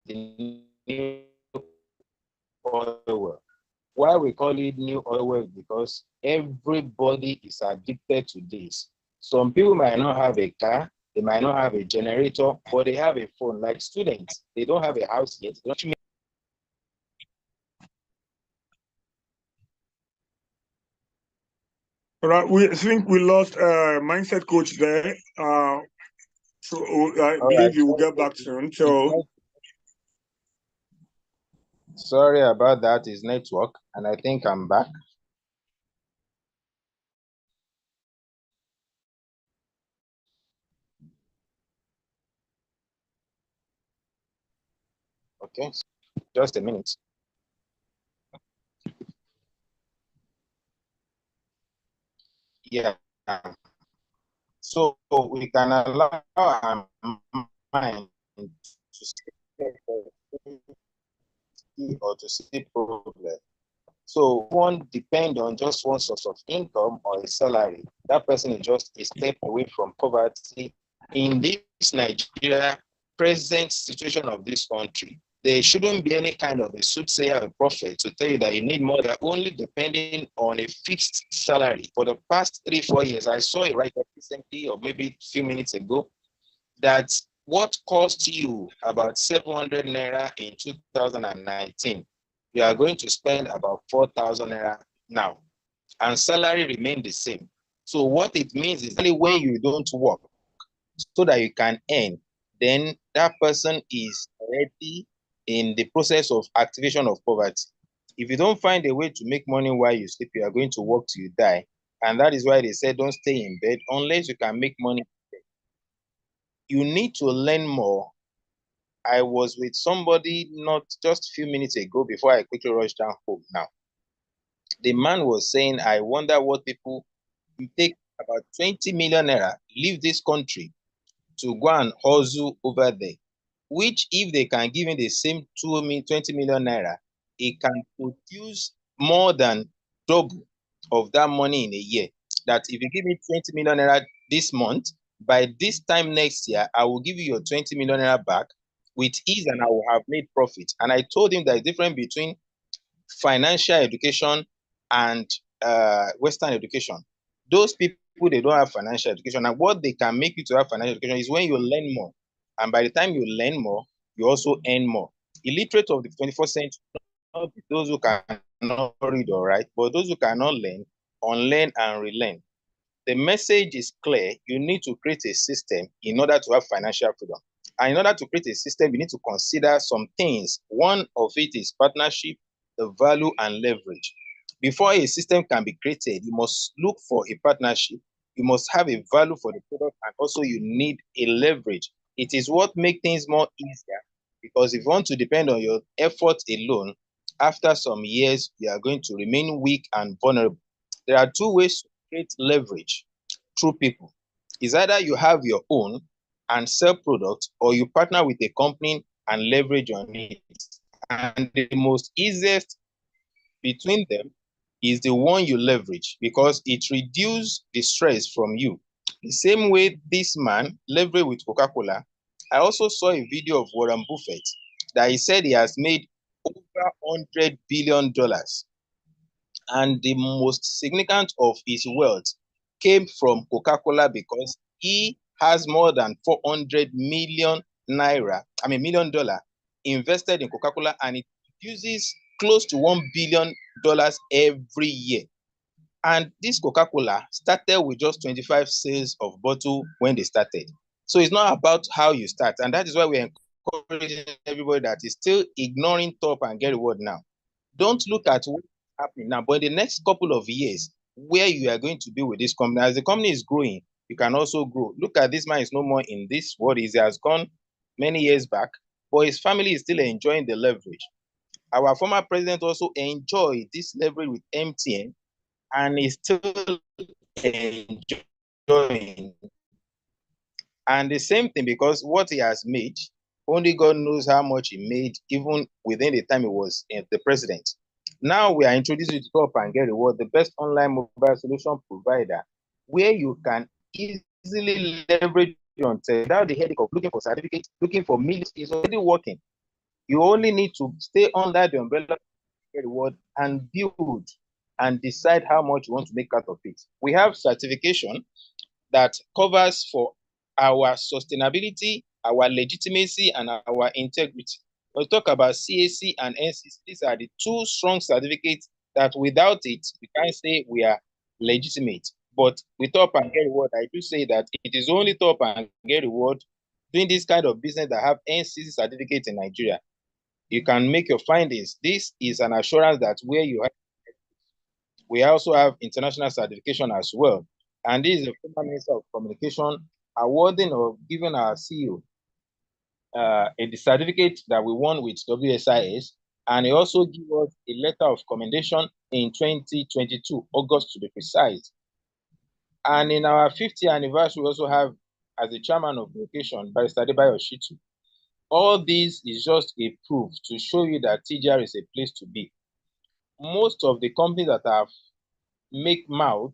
the new oil well. Why we call it new oil well? Because everybody is addicted to this. Some people might not have a car, they might not have a generator, but they have a phone. Like students, they don't have a house yet. All right, we think we lost mindset coach there. So I believe you will get back soon. So sorry about that. Is network, and I think I'm back. Okay, just a minute. Yeah. So we can allow our mind to see or to see problem. So one depend on just one source of income or a salary. That person is just a step away from poverty. In this Nigeria present situation of this country, there shouldn't be any kind of a soothsayer or prophet to tell you that you need more. They're only depending on a fixed salary. For the past 3-4 years, I saw a write-up recently, or maybe a few minutes ago, that what cost you about 700 naira in 2019, you are going to spend about 4,000 naira now, and salary remain the same. So what it means is that when you don't work so that you can earn, then that person is already in the process of activation of poverty. If you don't find a way to make money while you sleep, you are going to work till you die. And that is why they say don't stay in bed unless you can make money. You need to learn more. I was with somebody not just a few minutes ago before I quickly rushed down home now. The man was saying, I wonder what people take about 20 million naira, leave this country to go and hustle over there, which if they can give him the same 20 million naira, it can produce more than double of that money in a year. That if you give me 20 million naira this month, by this time next year, I will give you your 20 million naira back with ease and I will have made profit. And I told him there's a difference between financial education and Western education. Those people, they don't have financial education. And what they can make you to have financial education is when you learn more. And by the time you learn more, you also earn more. Illiterate of the 21st century, not those who cannot read or write, but those who cannot learn, unlearn and relearn. The message is clear. You need to create a system in order to have financial freedom. And in order to create a system, you need to consider some things. One of it is partnership, the value, and leverage. Before a system can be created, you must look for a partnership. You must have a value for the product, and also you need a leverage. It is what makes things more easier, because if you want to depend on your effort alone, after some years, you are going to remain weak and vulnerable. There are two ways to create leverage through people. It's either you have your own and sell products, or you partner with a company and leverage on it. And the most easiest between them is the one you leverage, because it reduces the stress from you. The same way this man leveraged with Coca-Cola. I also saw a video of Warren Buffett that he said he has made over $100 billion. And the most significant of his wealth came from Coca-Cola, because he has more than 400 million million dollar invested in Coca-Cola, and it produces close to $1 billion every year. And this Coca-Cola started with just 25 sales of bottle when they started. So it's not about how you start. And that is why we're encouraging everybody that is still ignoring top and get reward now. Don't look at what's happening now, but in the next couple of years, where you are going to be with this company. As the company is growing, you can also grow. Look at this man is no more in this world. He has gone many years back, but his family is still enjoying the leverage. Our former president also enjoyed this leverage with MTN, and is still enjoying. And the same thing, because what he has made, only God knows how much he made, even within the time he was the president. Now we are introducing to Top and Get Reward, the best online mobile solution provider, where you can easily leverage on without the headache of looking for certificates, looking for millions. Is already working. You only need to stay under the umbrella reward and build and decide how much you want to make out of it. We have certification that covers for our sustainability, our legitimacy, and our integrity. We'll talk about CAC and NCC. These are the two strong certificates that without it, we can't say we are legitimate. But with Top and Get Reward, I do say that it is only Top and Get Reward doing this kind of business that have NCC certificates in Nigeria. You can make your findings. This is an assurance that where you have, we also have international certification as well. And this is the former Minister of Communication awarding or giving our CEO a certificate that we won with WSIS, and he also gave us a letter of commendation in 2022, August to be precise. And in our 50th anniversary, we also have, as the chairman of the occasion, Barrister Adebayo Shitu. All this is just a proof to show you that TGR is a place to be. Most of the companies that have make mouth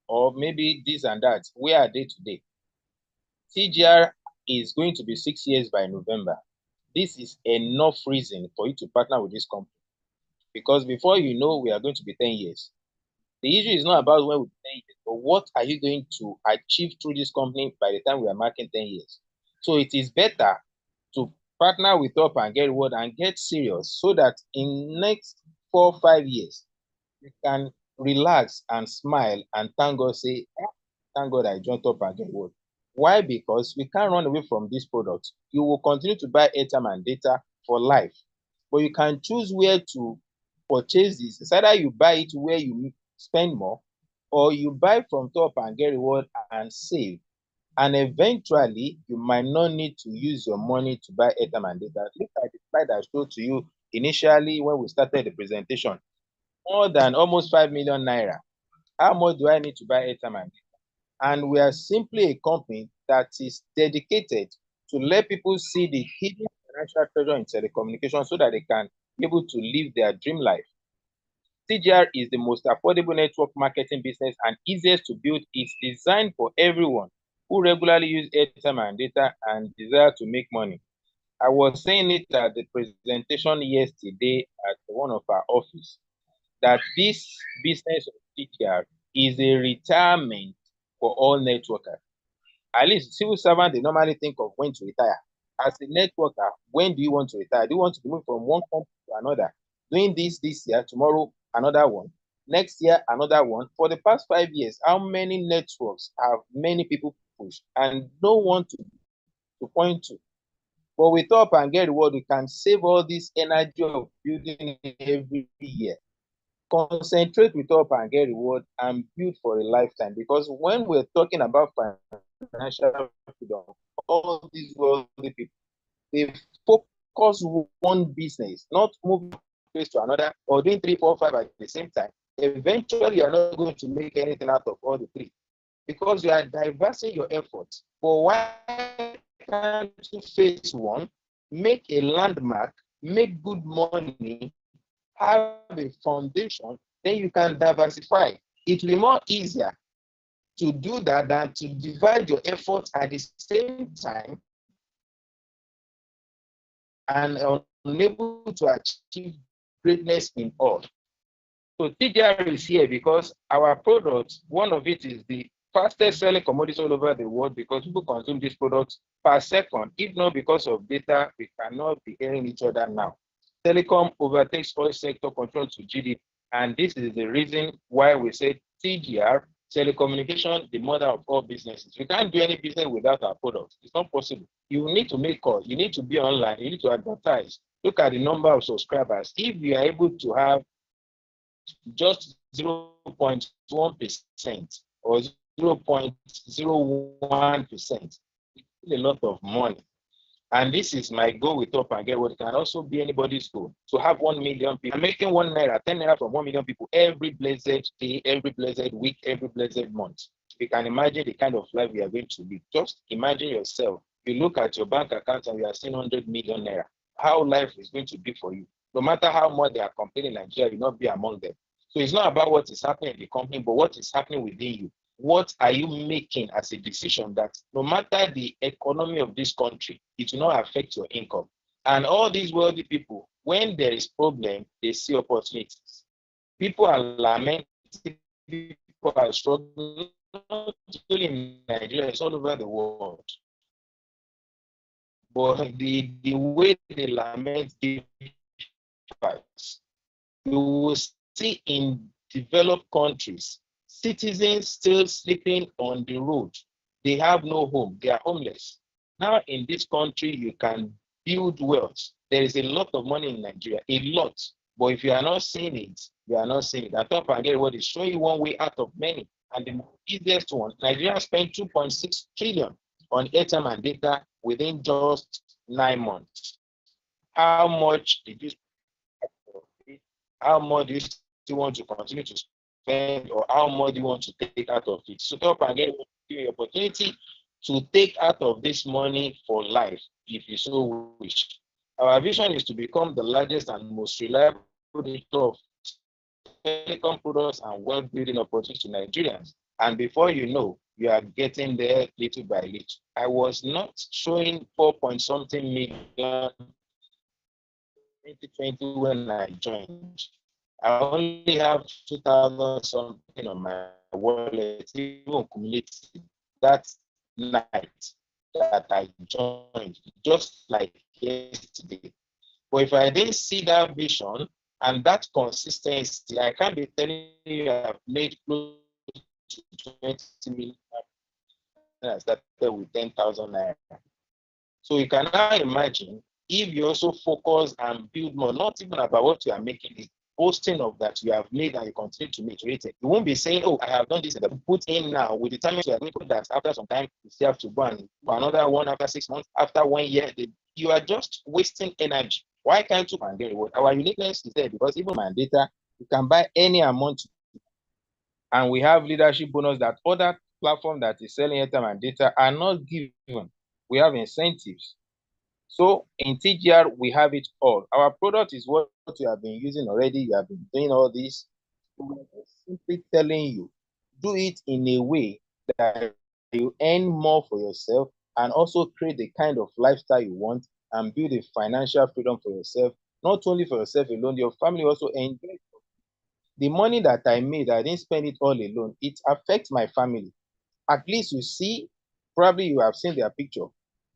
or maybe this and that, where are they today? TGR is going to be 6 years by November. This is enough reason for you to partner with this company. Because before you know, we are going to be 10 years. The issue is not about when we're 10 years, but what are you going to achieve through this company by the time we are marking 10 years? So it is better to partner with Top and Get Reward and get serious so that in next 4 or 5 years, you can relax and smile and thank God, say, thank God I joined Top and Get Reward. Why? Because we can't run away from this product. You will continue to buy airtime and data for life, but you can choose where to purchase this. It's either you buy it where you spend more, or you buy from Top and Get Reward and save. And eventually, you might not need to use your money to buy airtime and data. Look at the slide I showed to you initially when we started the presentation. More than almost 5 million naira. How much do I need to buy airtime and data? And we are simply a company that is dedicated to let people see the hidden financial treasure in telecommunications so that they can be able to live their dream life. TGR is the most affordable network marketing business and easiest to build. It's designed for everyone who regularly use airtime and data and desire to make money. I was saying it at the presentation yesterday at one of our office that this business of TGR is a retirement for all networkers. At least civil servants, they normally think of when to retire. As a networker, when do you want to retire? Do you want to move from one company to another? Doing this year, tomorrow, another one. Next year, another one. For the past 5 years, how many networks have many people pushed and no one to point to? But with Top and Get Reward, we can save all this energy of building every year. Concentrate with Top and Get Reward and build for a lifetime. Because when we're talking about financial freedom, all these wealthy people, they focus one business, not moving place to another or doing 3, 4, 5 at the same time. Eventually, you're not going to make anything out of all the three because you are diversifying your efforts. But why can't you face one, make a landmark, make good money, have a foundation, then you can diversify. It will be more easier to do that than to divide your efforts at the same time and unable to achieve greatness in all. So TGR is here because our products, one of it is the fastest selling commodities all over the world because people consume these products per second. If not because of data, we cannot be hearing each other now. Telecom overtakes oil sector control to GDP. And this is the reason why we say TGR, telecommunication, the mother of all businesses. We can't do any business without our products. It's not possible. You need to make calls. You need to be online. You need to advertise. Look at the number of subscribers. If you are able to have just 0.1% or 0.01%, it's a lot of money. And this is my goal with Top and Get Reward. It can also be anybody's goal to have 1 million people. I'm making 1 naira, 10 naira from 1 million people every blessed day, every blessed week, every blessed month. You can imagine the kind of life we are going to live. Just imagine yourself. You look at your bank account and you are seeing 100 million naira. How life is going to be for you. No matter how much they are complaining in Nigeria, you will not be among them. So it's not about what is happening in the company, but what is happening within you. What are you making as a decision that no matter the economy of this country, it will not affect your income? And all these wealthy people, when there is problem, they see opportunities. People are lamenting, people are struggling, not only in Nigeria, it's all over the world. But the way they lament gives facts. You will see in developed countries, citizens still sleeping on the road. They have no home, they are homeless. Now in this country, you can build wealth. There is a lot of money in Nigeria, a lot. But if you are not seeing it, you are not seeing it. I thought I get what is showing you one way out of many. And the easiest one, Nigeria spent 2.6 trillion on airtime and data within just 9 months. How much did you spend? How much do you still want to continue to spend, or how much do you want to take out of it? So Top and Get you the opportunity to take out of this money for life if you so wish. Our vision is to become the largest and most reliable distributor of telecom products and wealth building opportunities to Nigerians. And before you know, you are getting there little by little. I was not showing 4 point something million 2020 when I joined. I only have 2,000 something on my wallet, even cumulative, that night that I joined, just like yesterday. But if I didn't see that vision and that consistency, I can't be telling you I've made close to 20 million. I started with 10,000 naira. So you can now imagine if you also focus and build more, not even about what you are making, is boasting of that you have made and you continue to make it. You won't be saying, oh, I have done this and put in now with the time you are going to put that after some time, you still have to go and for another one after 6 months, after 1 year, you are just wasting energy. Why can't you get reward? Our uniqueness is there because even my data, you can buy any amount. And we have leadership bonus that other platform that is selling airtime and data are not given. We have incentives. So in TGR, we have it all. Our product is what you have been using already. You have been doing all this. We are simply telling you, do it in a way that you earn more for yourself and also create the kind of lifestyle you want and build a financial freedom for yourself, not only for yourself alone, your family also enjoy. The money that I made, I didn't spend it all alone. It affects my family. At least you see, probably you have seen their picture.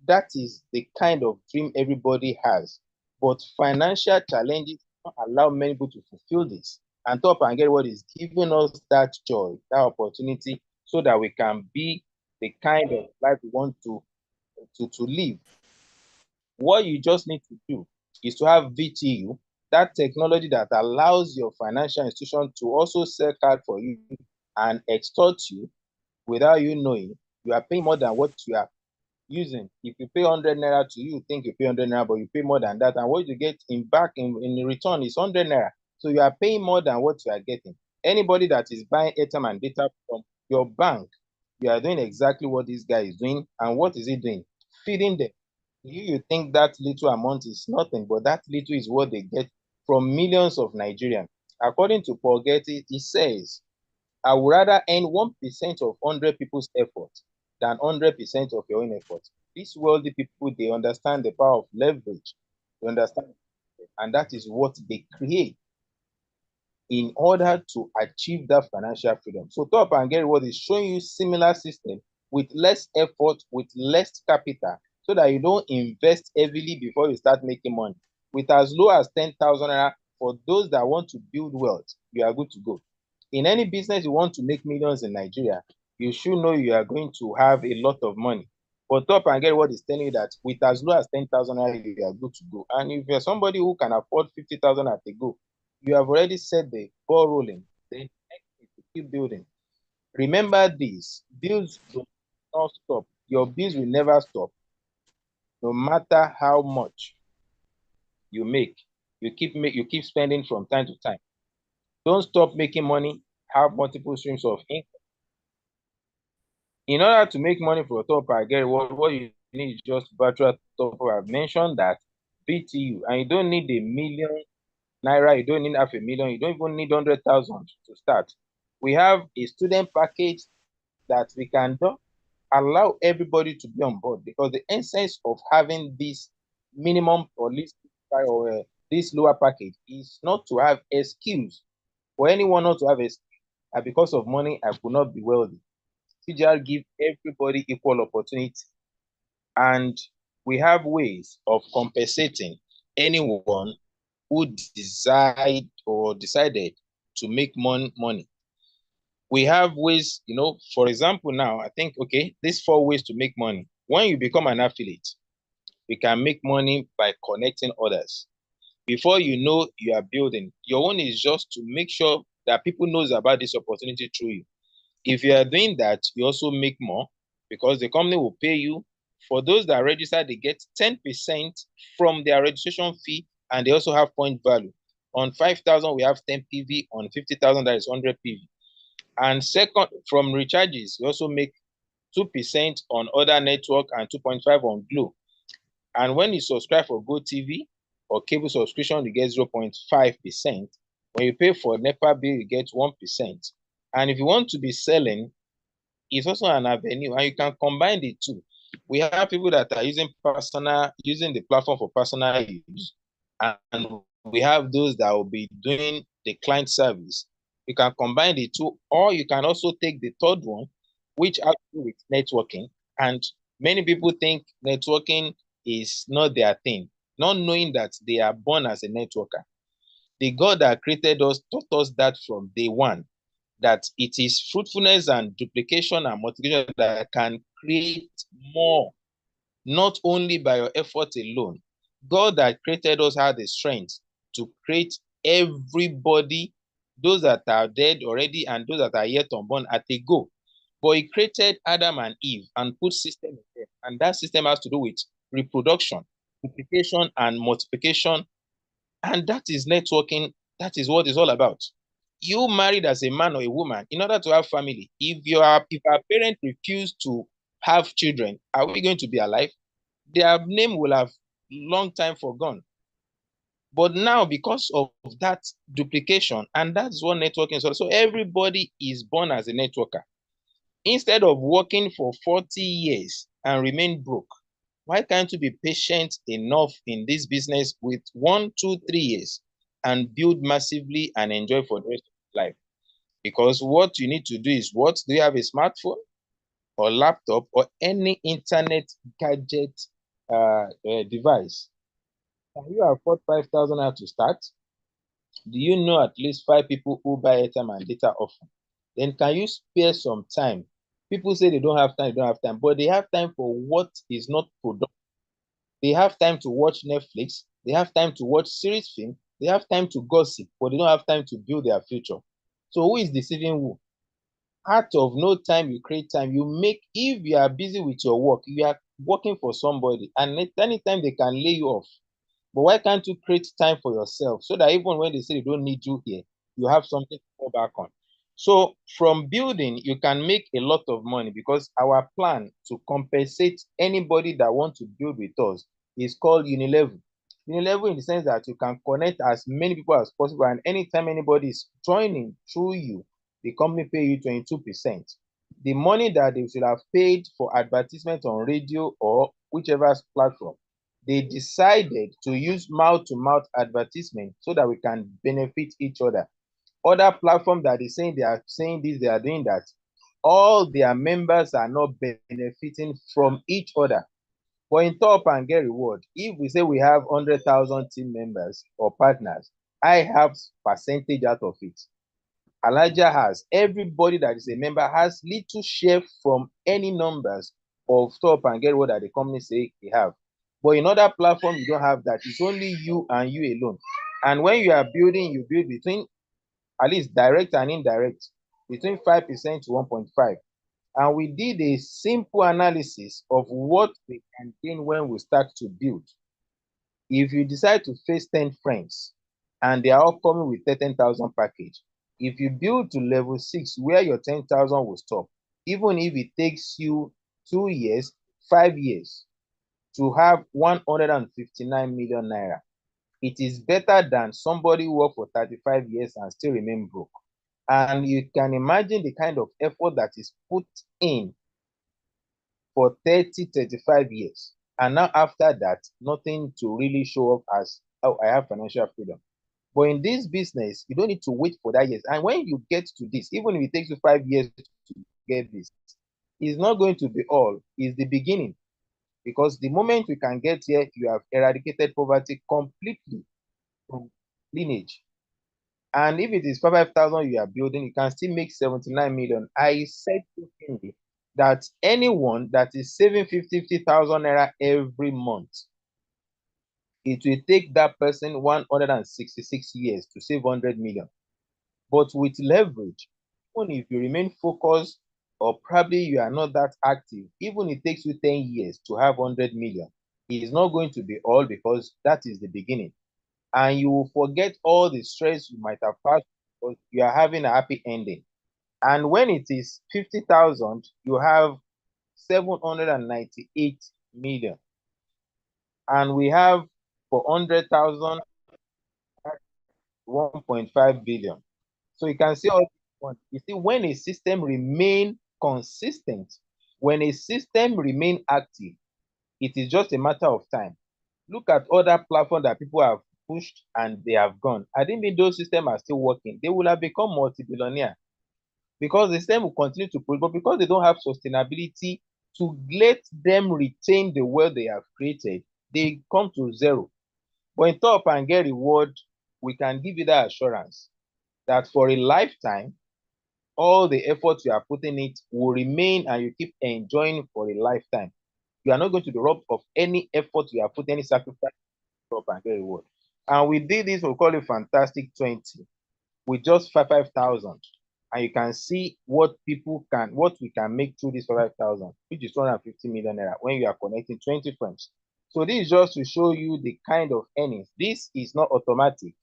That is the kind of dream everybody has. But financial challenges don't allow many people to fulfill this. And Top and Get What is giving us that joy, that opportunity, so that we can be the kind of life we want to live. What you just need to do is to have VTU, that technology that allows your financial institution to also sell card for you and extort you without you knowing. You are paying more than what you are using. If you pay 100 naira to you, think you pay 100 naira, but you pay more than that. And what you get in back in return is 100 naira. So you are paying more than what you are getting. Anybody that is buying airtime and data from your bank, you are doing exactly what this guy is doing. And what is he doing? Feeding them. You think that little amount is nothing, but that little is what they get from millions of Nigerians. According to Paul Getty, he says, I would rather earn 1% of 100 people's effort than 100% of your own effort. These wealthy people, they understand the power of leverage. They understand, and that is what they create in order to achieve that financial freedom. So Top and Get Reward is showing you similar system with less effort, with less capital, so that you don't invest heavily before you start making money. With as low as 10,000 naira, for those that want to build wealth, you are good to go. In any business you want to make millions in Nigeria, you should know you are going to have a lot of money. But Top and Get Reward is telling you that with as low as 10,000 naira, you are good to go. And if you're somebody who can afford 50,000 at a go, you have already set the ball rolling. Then keep building. Remember this: bills do not stop. Your bills will never stop, no matter how much you make. You keep spending from time to time. Don't stop making money. Have multiple streams of income. In order to make money for Top and Get what you need is just virtual top. I've mentioned that VTU, and you don't need a million naira, you don't need half a million, you don't even need 100,000 to start. We have a student package that we can allow everybody to be on board, because the essence of having this minimum or least or this lower package is not to have excuse for anyone not to have excuse. And because of money, I could not be wealthy. CGR give everybody equal opportunity, and we have ways of compensating anyone who decided to make money. We have ways, for example, now I think, okay, these 4 ways to make money. When you become an affiliate, you can make money by connecting others. Before you know, you are building. Your own is just to make sure that people knows about this opportunity through you. If you are doing that, you also make more because the company will pay you. For those that register, they get 10% from their registration fee, and they also have point value. On 5,000, we have 10 PV. On 50,000, that is 100 PV. And second, from recharges, we also make 2% on other network and 2.5 on Glo. And when you subscribe for GoTV or cable subscription, you get 0.5%. When you pay for NEPA bill, you get 1%. And if you want to be selling, it's also an avenue, and you can combine the two. We have people that are using the platform for personal use, and we have those that will be doing the client service. You can combine the two, or you can also take the third one, which has to do with networking. And many people think networking is not their thing, not knowing that they are born as a networker. The God that created us taught us that from day one, that it is fruitfulness and duplication and multiplication that can create more, not only by your effort alone. God that created us had the strength to create everybody, those that are dead already and those that are yet unborn, at a go. But he created Adam and Eve and put system in there. And that system has to do with reproduction, duplication, and multiplication. And that is networking. That is what it's all about. You married as a man or a woman in order to have family. If our parent refuse to have children, are we going to be alive? Their name will have long time forgone. But now, because of that duplication, and that's what networking is. So everybody is born as a networker. Instead of working for 40 years and remain broke, why can't you be patient enough in this business with 1, 2, 3 years and build massively and enjoy for the rest of life? Because what you need to do is, what do you have, a smartphone or laptop or any internet gadget device? Can you afford 5,000 naira to start? Do you know at least 5 people who buy airtime and data often? Then can you spare some time? People say they don't have time, but they have time for what is not productive. They have time to watch Netflix. They have time to watch series film. They have time to gossip, but they don't have time to build their future. So who is deceiving who? Out of no time, you create time. You make, if you are busy with your work, you are working for somebody, and anytime they can lay you off. But why can't you create time for yourself so that even when they say they don't need you here, you have something to fall back on? So from building, you can make a lot of money, because our plan to compensate anybody that wants to build with us is called Unilevel. Unilevel, in the sense that you can connect as many people as possible, and anytime anybody is joining through you, the company pay you 22%. The money that they should have paid for advertisement on radio or whichever platform, they decided to use mouth-to-mouth advertisement so that we can benefit each other. Other platforms that they are saying this, they are doing that. All their members are not benefiting from each other. But in Top and Get Reward, if we say we have 100,000 team members or partners, I have percentage out of it. Elijah has. Everybody that is a member has little share from any numbers of Top and Get Reward that the company say they have. But in other platforms, you don't have that. It's only you and you alone. And when you are building, you build between, at least direct and indirect, between 5% to 1.5. And we did a simple analysis of what we can gain when we start to build. If you decide to face 10 friends and they are all coming with 13,000 package, if you build to level 6 where your 10,000 will stop, even if it takes you 2 years, 5 years to have 159 million naira, it is better than somebody who worked for 35 years and still remain broke. And you can imagine the kind of effort that is put in for 30, 35 years. And now after that, nothing to really show off as, oh, I have financial freedom. But in this business, you don't need to wait for that years. And when you get to this, even if it takes you 5 years to get this, it's not going to be all. It's the beginning. Because the moment we can get here, you have eradicated poverty completely from lineage. And if it is 5,000 you are building, you can still make 79 million. I said jokingly that anyone that is saving 50,000 naira every month, it will take that person 166 years to save 100 million. But with leverage, even if you remain focused or probably you are not that active, even if it takes you 10 years to have 100 million, it is not going to be all because that is the beginning. And you will forget all the stress you might have passed because you are having a happy ending. And when it is 50,000, you have 798 million. And we have for 100,000, 1.5 billion. So you can see all you see when a system remain consistent, when a system remain active, it is just a matter of time. Look at other platforms that people have pushed and they have gone. I think those systems are still working. They will have become multi-billionaire because the system will continue to push, but because they don't have sustainability to let them retain the wealth they have created, they come to zero. But in Top and Get Reward, we can give you that assurance that for a lifetime, all the efforts you are putting it will remain and you keep enjoying for a lifetime. You are not going to be robbed of any effort you have put, any sacrifice, Top and Get Reward. And we did this, we call it Fantastic 20 with just 5,000. And you can see what we can make through this 5,000, which is 250 million naira when you are connecting 20 friends. So this is just to show you the kind of earnings. This is not automatic,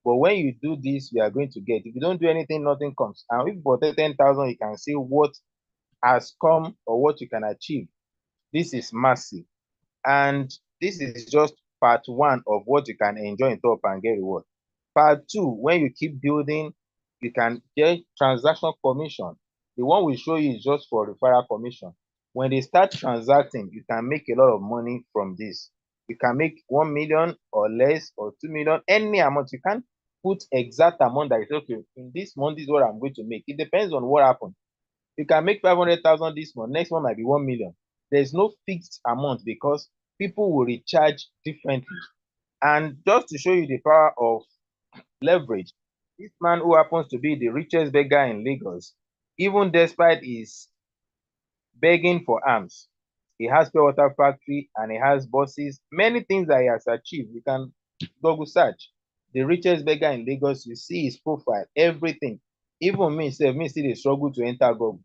but when you do this, you are going to get. If you don't do anything, nothing comes. And if you bought 10,000, you can see what has come or what you can achieve. This is massive. And this is just part one of what you can enjoy in Top and Get Reward. Part two, when you keep building, you can get transaction commission. The one we show you is just for referral commission. When they start transacting, you can make a lot of money from this. You can make 1 million or less or 2 million, any amount. You can't put exact amount that is okay. In this month, this is what I'm going to make. It depends on what happened. You can make 500,000 this month. Next month might be 1 million. There's no fixed amount because people will recharge differently. And just to show you the power of leverage, this man who happens to be the richest beggar in Lagos, even despite his begging for alms, he has pure water factory and he has buses, many things that he has achieved. You can Google search the richest beggar in Lagos, you see his profile, everything. Even me still they struggle to enter Google.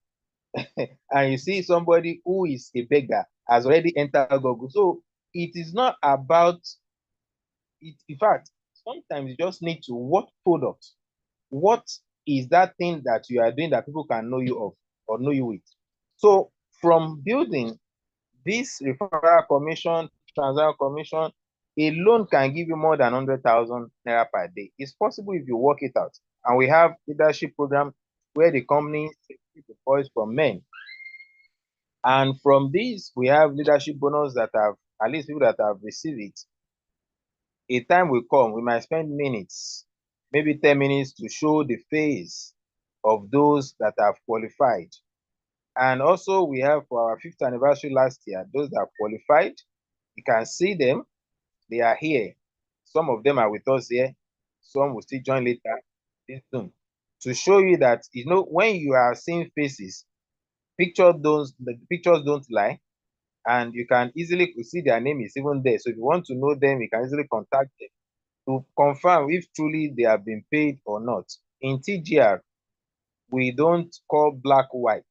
And you see somebody who is a beggar has already entered Google. So it is not about it. In fact, sometimes you just need to what product, what is that thing that you are doing that people can know you of or know you with. So from building this referral commission, transaction commission, a loan can give you more than 100,000 naira per day. It's possible if you work it out. And we have leadership program where the company takes the voice from men. And from this, we have leadership bonus that have, at least people that have received it. A time will come, we might spend minutes, maybe 10 minutes to show the face of those that have qualified. And also we have for our 5th anniversary last year, those that have qualified, you can see them, they are here. Some of them are with us here. Some will still join later, this soon. To show you that, when you are seeing faces, the pictures don't lie, and you can easily see their name is even there. So if you want to know them, you can easily contact them to confirm if truly they have been paid or not. In TGR, we don't call black white.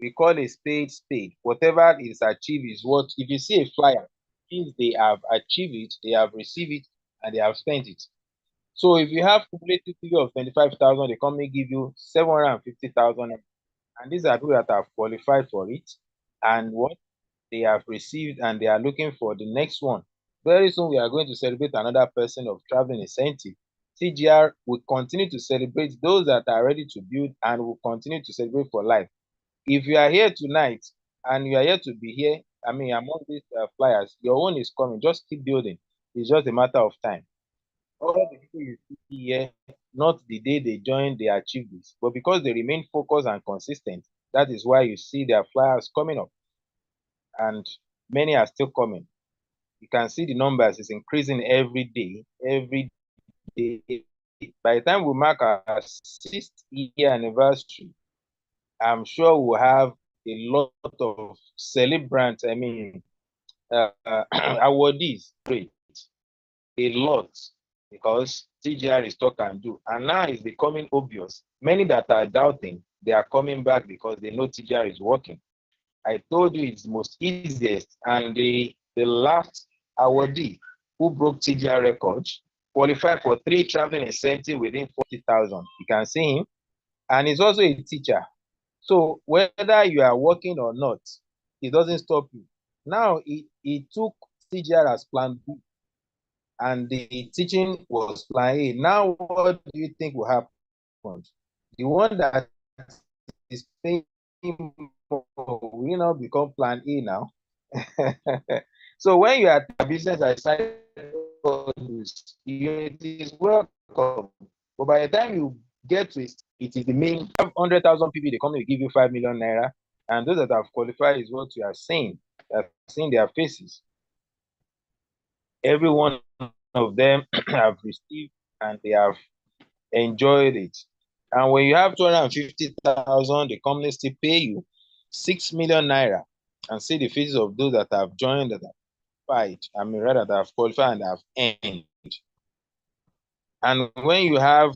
We call a spade spade. Whatever is achieved is what, if you see a flyer, means they have achieved it, they have received it, and they have spent it. So if you have cumulative figure of 25,000, the company give you 750,000, and these are people that have qualified for it, and what they have received, and they are looking for the next one. Very soon, we are going to celebrate another person of traveling incentive. TGR will continue to celebrate those that are ready to build and will continue to celebrate for life. If you are here tonight and you are here to be here I mean, among these flyers, your own is coming. Just keep building. It's just a matter of time. All the people you see here, not the day they joined, they achieved this, but because they remain focused and consistent, that is why you see their flyers coming up, and many are still coming. You can see the numbers is increasing every day, every day. By the time we mark our 6th year anniversary, I'm sure we'll have a lot of celebrants, I mean, awardees, great, a lot, because TGR is talk and do. And now it's becoming obvious. Many that are doubting, they are coming back because they know TGR is working. I told you it's most easiest, and the last awardee who broke TGR records qualified for 3 traveling incentive within 40,000. You can see him, and he's also a teacher. So whether you are working or not, it doesn't stop you. Now he took TGR as plan B, and the teaching was plan A. Now what do you think will happen? The one that is paying more will now become plan A now. So when you are a business aside, unity is welcome. But by the time you get to it, it is the main 100,000 people, the company will give you 5 million naira. And those that have qualified is what you are seeing. You are seeing their faces. Every one of them have received and they have enjoyed it. And when you have 250,000, the company still pay you 6 million naira. And see the faces of those that have joined, that have fight, I mean, rather that have qualified and have earned. And when you have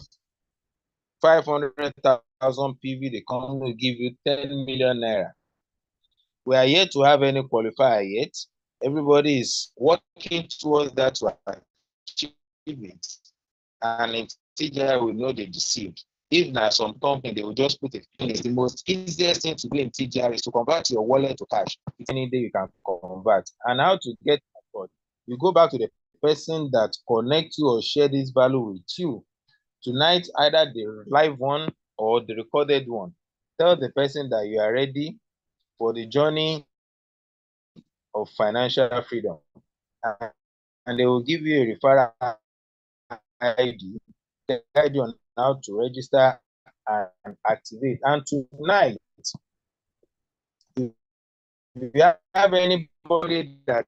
500,000 PV, the company will give you 10 million naira. We are yet to have any qualifier yet. Everybody is working towards that to achieve it. And in TGI, we know they deceived. If there's some company, they will just put it in. It's the most easiest thing to do in TGI is to convert your wallet to cash. Any day you can convert. And how to get that? You go back to the person that connects you or share this value with you. Tonight, either the live one or the recorded one. Tell the person that you are ready for the journey of financial freedom. And they will give you a referral ID, guide you on how to register and activate. And tonight, if you have anybody that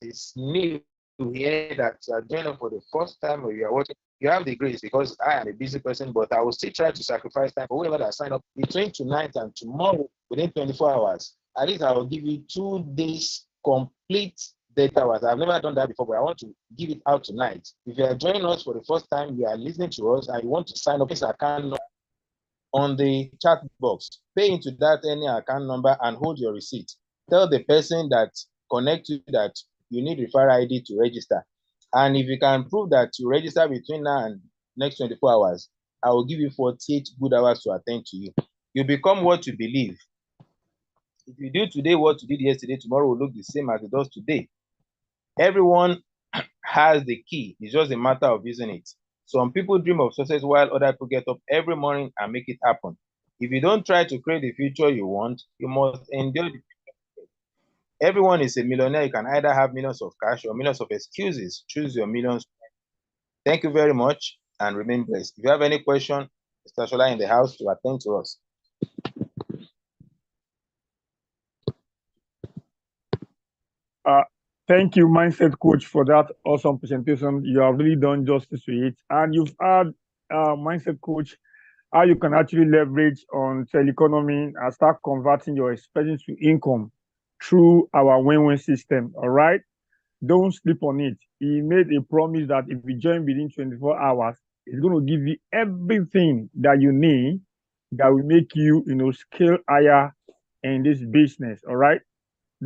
is new here, that are joining for the first time, or you are watching, you have the grace, because I am a busy person, but I will still try to sacrifice time for whoever that sign up between tonight and tomorrow within 24 hours. At least I will give you 2 days complete data hours. I've never done that before, but I want to give it out tonight. If you are joining us for the first time, you are listening to us, and you want to sign up, this account number on the chat box. Pay into that any account number and hold your receipt. Tell the person that connects you that you need referral ID to register. And if you can prove that you register between now and next 24 hours, I will give you 48 good hours to attend to you. You become what you believe. If you do today what you did yesterday, tomorrow will look the same as it does today. Everyone has the key. It's just a matter of using it. Some people dream of success while other people get up every morning and make it happen. If you don't try to create the future you want, you must endure the future. Everyone is a millionaire. You can either have millions of cash or millions of excuses. Choose your millions. Thank you very much and remain blessed. If you have any question, Mr. Shola in the house to attend to us. Thank you, Mindset Coach, for that awesome presentation. You have really done justice to it. And you've had, Mindset Coach, how you can actually leverage on teleconomy and start converting your expenses to income through our win-win system. All right. Don't sleep on it. He made a promise that if you join within 24 hours, it's going to give you everything that you need that will make you, scale higher in this business. All right.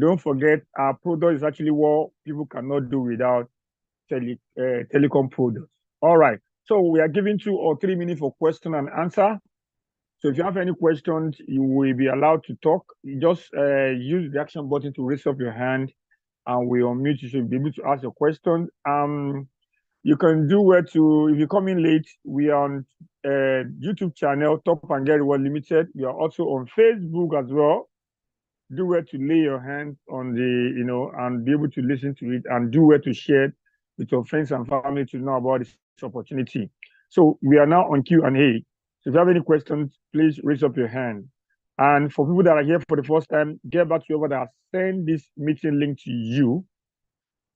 Don't forget, our product is actually what people cannot do without telecom products. All right. So we are giving 2 or 3 minutes for question and answer. So if you have any questions, you will be allowed to talk. You just use the action button to raise up your hand, and we unmute you, so you'll be able to ask your question. You can do where to, if you come in late, we are on YouTube channel, Top and Get Reward Limited. We are also on Facebook as well. do well to lay your hands on the, and be able to listen to it, and do well to share with your friends and family to know about this opportunity. So we are now on Q&A. So if you have any questions, please raise up your hand. And for people that are here for the first time, get back to whoever that send this meeting link to you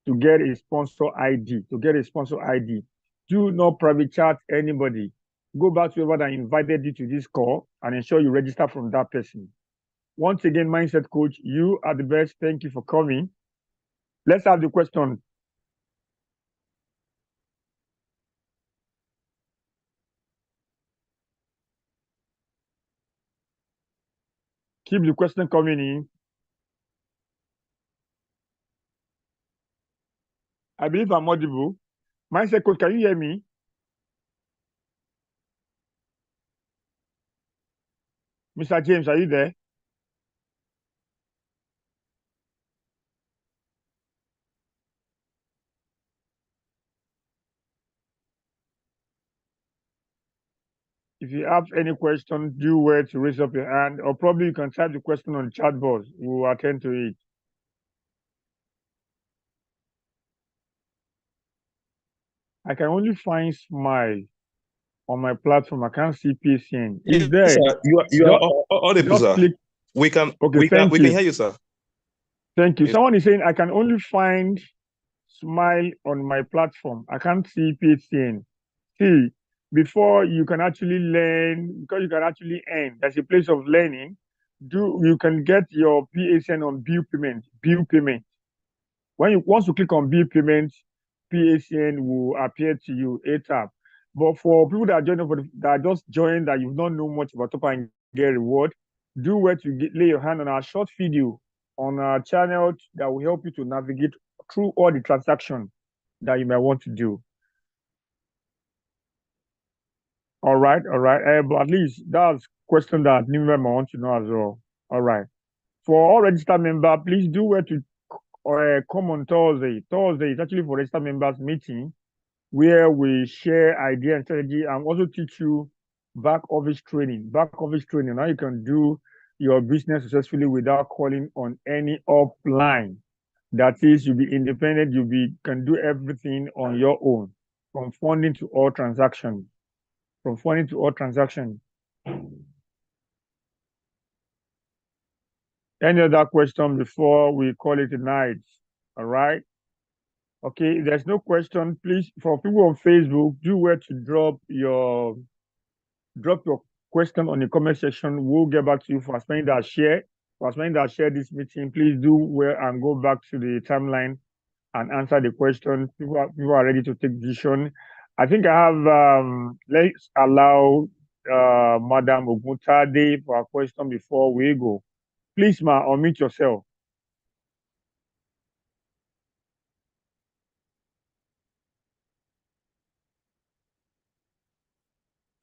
to get a sponsor ID. Do not private chat anybody. Go back to whoever that invited you to this call and ensure you register from that person. Once again, Mindset Coach, you are the best. Thank you for coming. Let's have the question. Keep the question coming in. I believe I'm audible. Mindset Coach, can you hear me? Mr. James, are you there? If you have any questions, do well to raise up your hand, or probably you can type the question on the chat box. We will attend to it. I can only find Smile on my platform. I can't see PCN. Is there? Sir. You are audible, sir. Click. We can hear you, sir. Thank you. Someone is saying I can only find Smile on my platform. I can't see PCN. See, before you can actually learn, because you can actually earn, there's a place of learning. You can get your PACN on bill payment. Once you click on bill payment, PACN will appear to you ASAP. But for people that are joining that just joined, that you don't know much about Top and Get Reward, do well to lay your hand on our short video on our channel that will help you to navigate through all the transactions that you might want to do. All right. But at least that's question that new member wants to know as well. All right. For all registered members, please do well to come on Thursday. Thursday is actually for registered members meeting, where we share idea and strategy and also teach you back office training. Now you can do your business successfully without calling on any upline. That is, you'll be independent. Can do everything on your own, from funding to all transactions. Any other question before we call it a night? All right. Okay, if there's no question, please, for people on Facebook, do well to drop your question on the comment section. We'll get back to you. For as many that share this meeting, please do well and go back to the timeline and answer the question. People are ready to take decision. I think I have, let's allow Madam Oguntade for a question before we go. Please, ma, unmute yourself.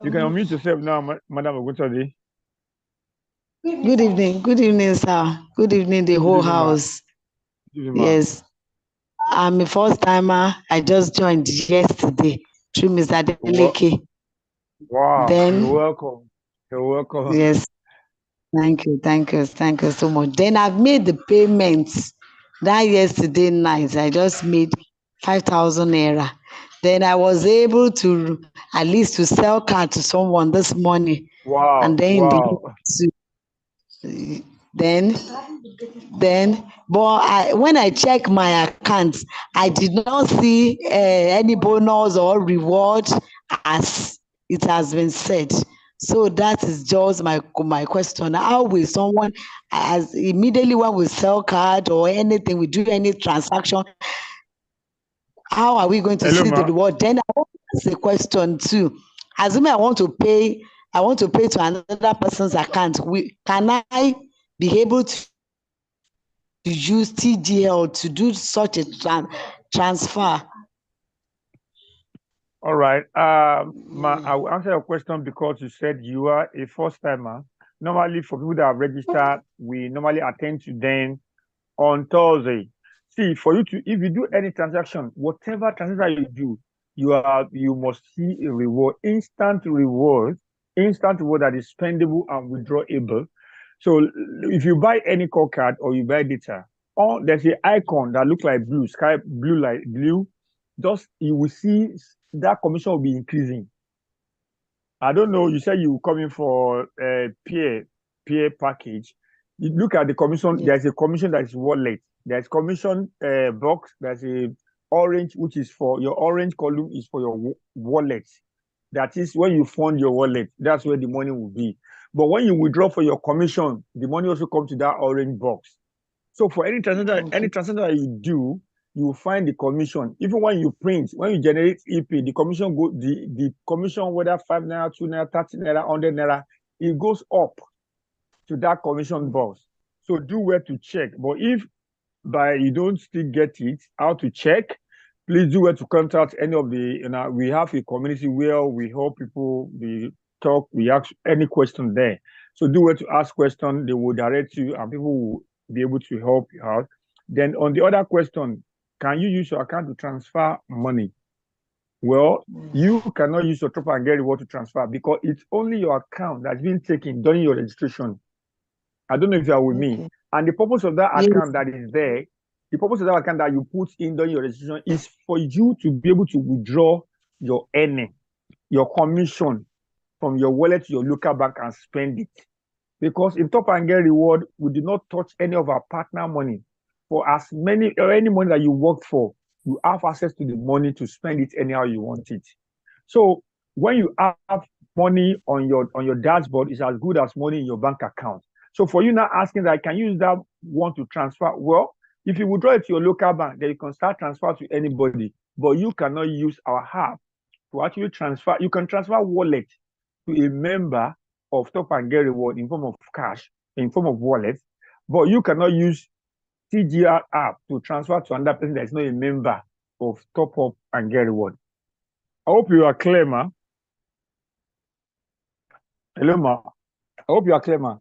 You can unmute yourself now, Madam Oguntade. Good evening, sir. Good evening, the whole house. Yes, I'm a first timer. I just joined yesterday through Mr. Adeleke. Wow, you're welcome. Yes, thank you so much. Then I've made the payments that yesterday night. I just made 5,000 naira. Then I was able to at least to sell car to someone this morning. Wow. And then but when I check my account, I did not see any bonus or reward as it has been said. So that is just my question. How will someone, as immediately when we sell card or anything, we do any transaction, how are we going to see the reward? Then I want to ask a question too. Assuming I want to pay to another person's account, can I be able to use TGL to do such a transfer? All right. I will answer your question because you said you are a first timer. Normally, for people that have registered, we normally attend to them on Thursday. See, for you to, if you do any transaction, whatever transaction you do, you must see a reward, instant reward that is spendable and withdrawable. So if you buy any call card or you buy data, there's an icon that looks like blue, sky blue, like blue. Just you will see that commission will be increasing. I don't know. You said you coming for a peer package. You look at the commission. There's a commission that is wallet. There's commission box. There's a orange, which is for your orange column is for your wallet. That is when you fund your wallet. That's where the money will be. But when you withdraw for your commission, the money also comes to that orange box. So for any transaction that you do, you will find the commission. Even when you print, when you generate EP, the commission the commission, whether 5 naira, 2 naira, 30 naira, 100 naira, it goes up to that commission box. So do where to check. But if you don't still get it, how to check, please do where to contact any of the, we have a community where we help people, we talk, we ask any question there. So do where to ask question, they will direct you and people will be able to help you out. Then on the other question, can you use your account to transfer money? Well, you cannot use your Top and Get Reward to transfer because it's only your account that's been taken during your registration. I don't know if you are with me. And the purpose of that account that is there, the purpose of that account that you put in during your registration is for you to be able to withdraw your earning, your commission from your wallet to your local bank and spend it. Because in Top and Get Reward, we do not touch any of our partner money. For as many or any money that you work for, you have access to the money to spend it anyhow you want it. So when you have money on your dashboard, it's as good as money in your bank account. So for you now asking that, can you use that one to transfer? Well, if you withdraw it to your local bank, then you can start transfer to anybody, but you cannot use our app to actually transfer. You can transfer wallet to a member of Top and Get Reward in form of cash, in form of wallet, but you cannot use TGR app to transfer to another person that is not a member of Top Up and Get Reward. I hope you are clear, ma. Hello, ma. I hope you are clear, ma.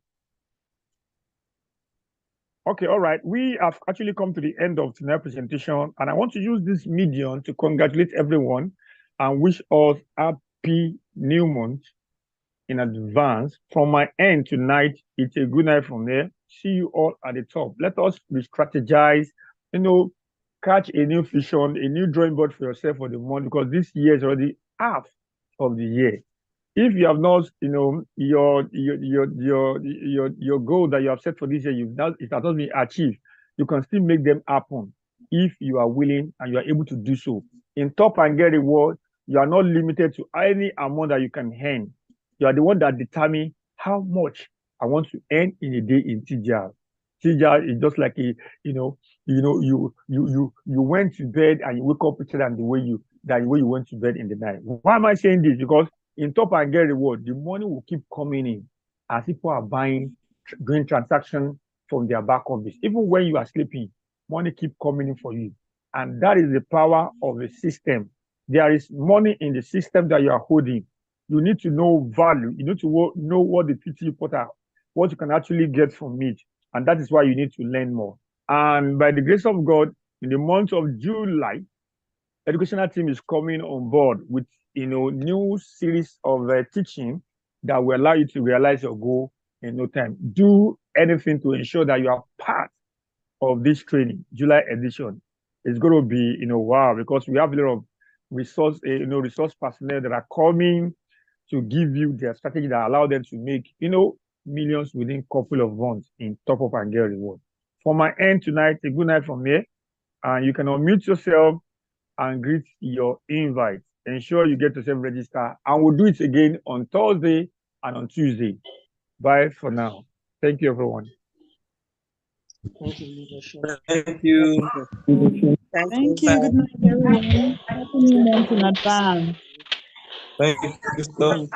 Okay, all right. We have actually come to the end of tonight's presentation, and I want to use this medium to congratulate everyone and wish us happy new month in advance. From my end tonight, it's a good night from there. See you all at the top. Let us re-strategize, catch a new vision, a new drawing board for yourself for the month, because this year is already half of the year. If you have not, your goal that you have set for this year, it has not been achieved, you can still make them happen if you are willing and you are able to do so. In Top and Get Reward, you are not limited to any amount that you can earn. You are the one that determines how much I want to earn in a day in TGR. TGR is just like you went to bed and you wake up better than the way you went to bed in the night. Why am I saying this? Because in Top and Get Reward, the money will keep coming in as people are doing transactions from their back office. Even when you are sleeping, money keep coming in for you. And that is the power of the system. There is money in the system that you are holding. You need to know value. You need to know what the PT you put out, what you can actually get from it. And that is why you need to learn more. And by the grace of God, in the month of July, educational team is coming on board with new series of teaching that will allow you to realize your goal in no time. Do anything to ensure that you are part of this training. July edition is going to be wow, because we have a lot of resource personnel that are coming to give you their strategy that allow them to make millions within a couple of months in Top Up and Get Reward. For my end tonight, a good night from here, and you can unmute yourself and greet your invite. Ensure you get yourself registered, and we'll do it again on Thursday and on Tuesday. Bye for now. Thank you, everyone. Thank you, leadership. Thank you. Thank you. Good night, everyone. Happy New Month in advance. Thank you, sir.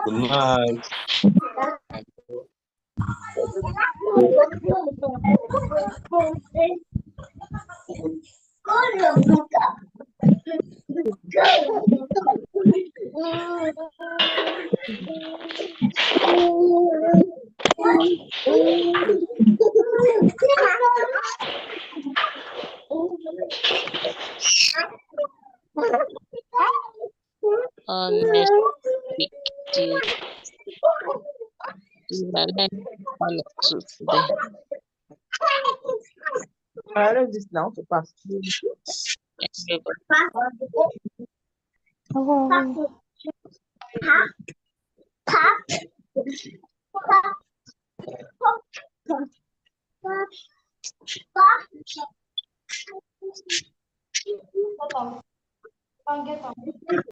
Good night. Next week. We learn one or two today. I read this now to pass.